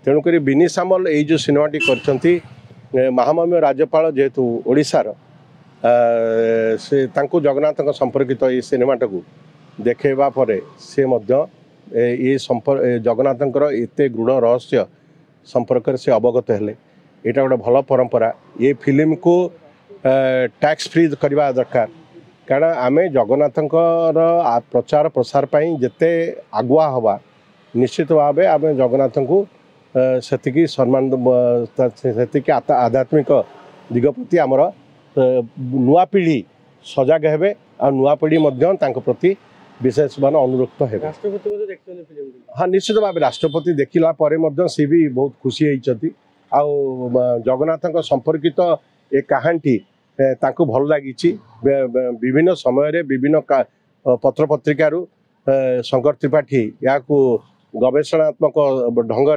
तेणुक बिनी सामल ये जो सिनेमाटी करछंती महामहिम राज्यपाल जेहेतु ओडिशार से तांको जगन्नाथ संपर्कित ये सिनेमाटा को देखा पर से मध्य ये जगन्नाथ एत गृढ़ रहस्य संपर्क से अवगत हेले यहाँ गोटे भल परंपरा ये फिल्म को टैक्स फ्री करवा दरकार कारण आम जगन्नाथ प्रचार प्रसार जिते आगुआ हवा निश्चित भाव आम जगन्नाथ को से सम्मान से आध्यात्मिक दिग प्रति आमर नुआ पीढ़ी सजग हेबे आ नुआ पीढ़ी प्रति विशेष मान अनुरक्त है। हाँ निश्चित भाव राष्ट्रपति देखला सी भी बहुत खुशी होती जगन्नाथ संपर्कित ए कहानी तांको भल लगी विभिन्न समय विभिन्न पत्र पत्रिकार शंकर त्रिपाठी या गवेषणात्मक ढंग